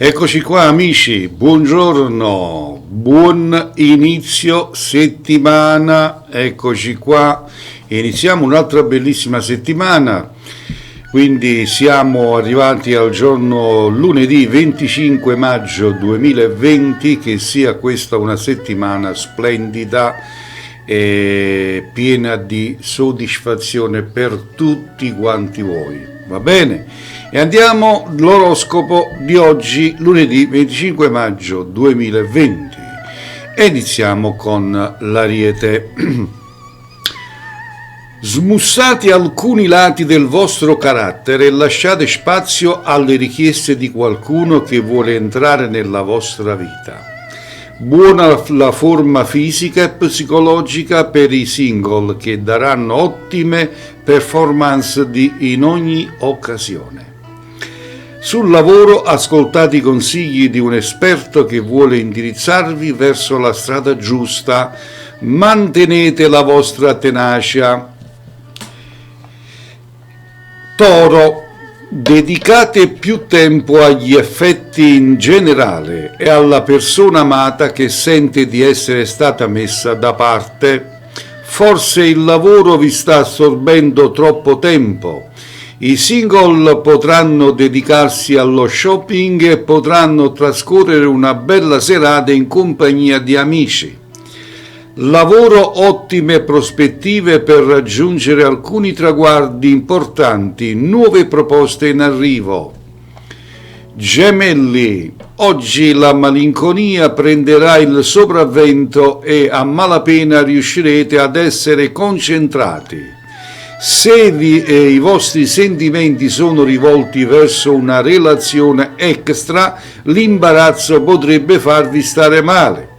Eccoci qua amici, buongiorno, buon inizio settimana, eccoci qua, iniziamo un'altra bellissima settimana, quindi siamo arrivati al giorno lunedì 25 maggio 2020, che sia questa una settimana splendida e piena di soddisfazione per tutti quanti voi, va bene? E andiamo all'oroscopo di oggi, lunedì 25 maggio 2020. E iniziamo con l'Ariete. Smussate alcuni lati del vostro carattere e lasciate spazio alle richieste di qualcuno che vuole entrare nella vostra vita. Buona la forma fisica e psicologica per i single, che daranno ottime performance in ogni occasione. Sul lavoro ascoltate i consigli di un esperto che vuole indirizzarvi verso la strada giusta, mantenete la vostra tenacia. Toro, dedicate più tempo agli affetti in generale e alla persona amata che sente di essere stata messa da parte. Forse il lavoro vi sta assorbendo troppo tempo. I single potranno dedicarsi allo shopping e potranno trascorrere una bella serata in compagnia di amici. Lavoro, ottime prospettive per raggiungere alcuni traguardi importanti, nuove proposte in arrivo. Gemelli, oggi la malinconia prenderà il sopravvento e a malapena riuscirete ad essere concentrati. Se i vostri sentimenti sono rivolti verso una relazione extra, l'imbarazzo potrebbe farvi stare male.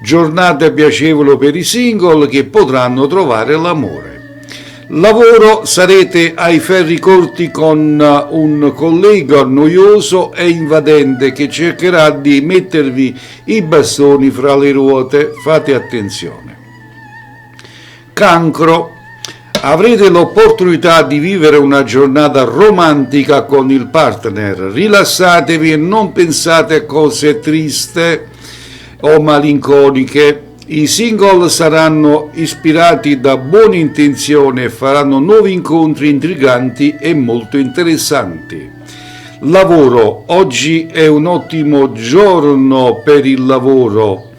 Giornata piacevole per i single che potranno trovare l'amore. Lavoro, sarete ai ferri corti con un collega noioso e invadente che cercherà di mettervi i bastoni fra le ruote. Fate attenzione. Cancro. Avrete l'opportunità di vivere una giornata romantica con il partner. Rilassatevi e non pensate a cose tristi o malinconiche. I single saranno ispirati da buone intenzioni e faranno nuovi incontri intriganti e molto interessanti. Lavoro, oggi è un ottimo giorno per il lavoro.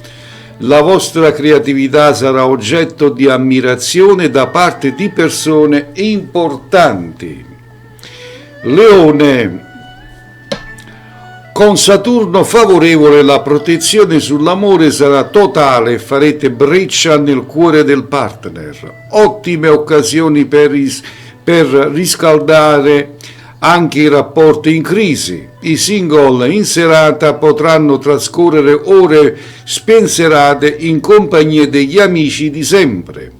La vostra creatività sarà oggetto di ammirazione da parte di persone importanti. Leone, con Saturno favorevole la protezione sull'amore sarà totale e farete breccia nel cuore del partner. Ottime occasioni per riscaldare anche i rapporti in crisi. I single in serata potranno trascorrere ore spensierate in compagnia degli amici di sempre.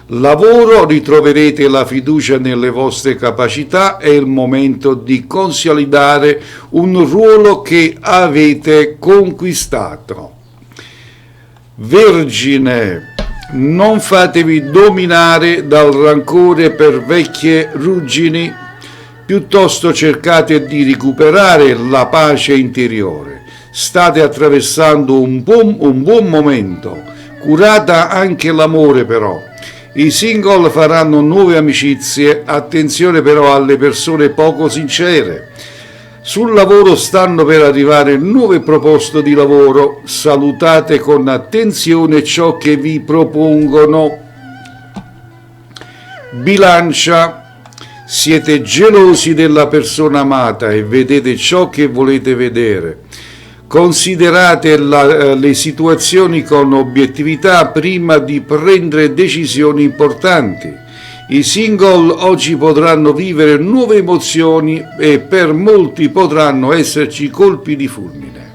Lavoro, ritroverete la fiducia nelle vostre capacità, è il momento di consolidare un ruolo che avete conquistato. Vergine, non fatevi dominare dal rancore per vecchie ruggini, piuttosto cercate di recuperare la pace interiore. State attraversando un buon momento, curata anche l'amore però. I single faranno nuove amicizie, attenzione però alle persone poco sincere. Sul lavoro stanno per arrivare nuove proposte di lavoro, salutate con attenzione ciò che vi propongono. Bilancia, siete gelosi della persona amata e vedete ciò che volete vedere. Considerate le situazioni con obiettività prima di prendere decisioni importanti. I single oggi potranno vivere nuove emozioni e per molti potranno esserci colpi di fulmine.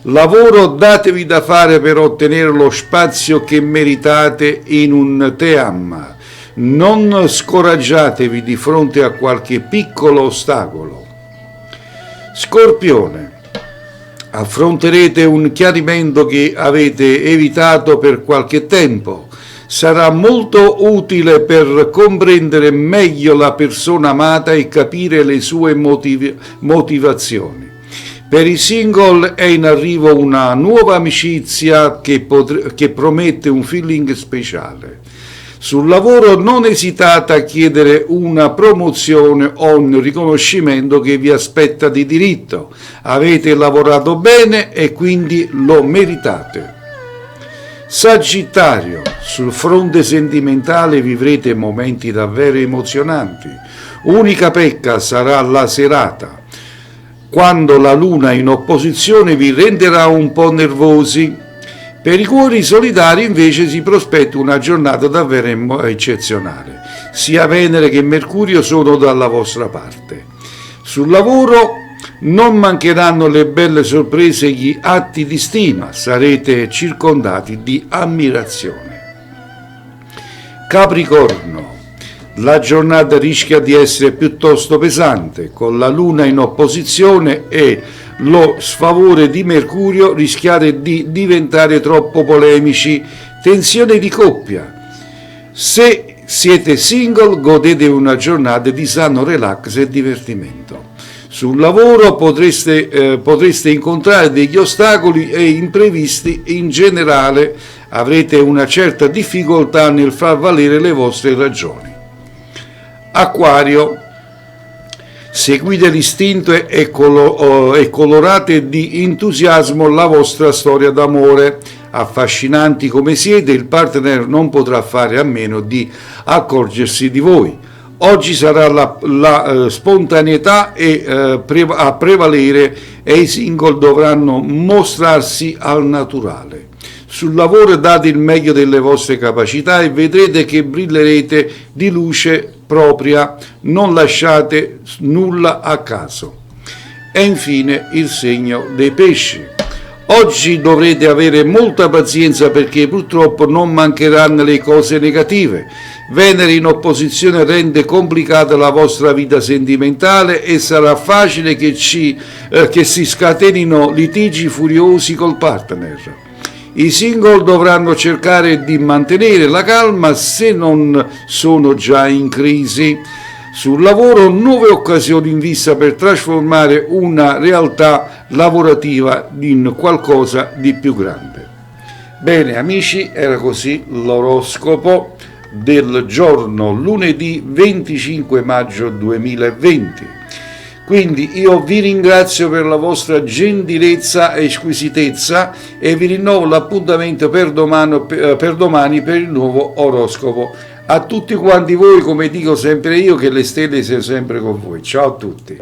Lavoro, datevi da fare per ottenere lo spazio che meritate in un team. Non scoraggiatevi di fronte a qualche piccolo ostacolo. Scorpione, affronterete un chiarimento che avete evitato per qualche tempo. Sarà molto utile per comprendere meglio la persona amata e capire le sue motivazioni. Per i single è in arrivo una nuova amicizia che promette un feeling speciale. Sul lavoro non esitate a chiedere una promozione o un riconoscimento che vi aspetta di diritto. Avete lavorato bene e quindi lo meritate. Sagittario, sul fronte sentimentale vivrete momenti davvero emozionanti. Unica pecca sarà la serata, quando la luna in opposizione vi renderà un po' nervosi. Per i cuori solidari invece si prospetta una giornata davvero eccezionale. Sia Venere che Mercurio sono dalla vostra parte. Sul lavoro non mancheranno le belle sorprese e gli atti di stima, sarete circondati di ammirazione. Capricorno, la giornata rischia di essere piuttosto pesante, con la luna in opposizione e lo sfavore di Mercurio rischiate di diventare troppo polemici, tensione di coppia. Se siete single godete una giornata di sano relax e divertimento. Sul lavoro potreste incontrare degli ostacoli e imprevisti, in generale avrete una certa difficoltà nel far valere le vostre ragioni. Acquario, seguite l'istinto e colorate di entusiasmo la vostra storia d'amore. Affascinanti come siete, il partner non potrà fare a meno di accorgersi di voi. Oggi sarà la spontaneità a prevalere e i single dovranno mostrarsi al naturale. Sul lavoro date il meglio delle vostre capacità e vedrete che brillerete di luce propria, non lasciate nulla a caso. E infine il segno dei pesci. Oggi dovrete avere molta pazienza perché purtroppo non mancheranno le cose negative. Venere in opposizione rende complicata la vostra vita sentimentale e sarà facile che si scatenino litigi furiosi col partner. I single dovranno cercare di mantenere la calma se non sono già in crisi. Sul lavoro nuove occasioni in vista per trasformare una realtà lavorativa in qualcosa di più grande. Bene amici, era così l'oroscopo del giorno lunedì 25 maggio 2020. Quindi io vi ringrazio per la vostra gentilezza e squisitezza e vi rinnovo l'appuntamento per domani per il nuovo oroscopo. A tutti quanti voi, come dico sempre io, che le stelle siano sempre con voi. Ciao a tutti.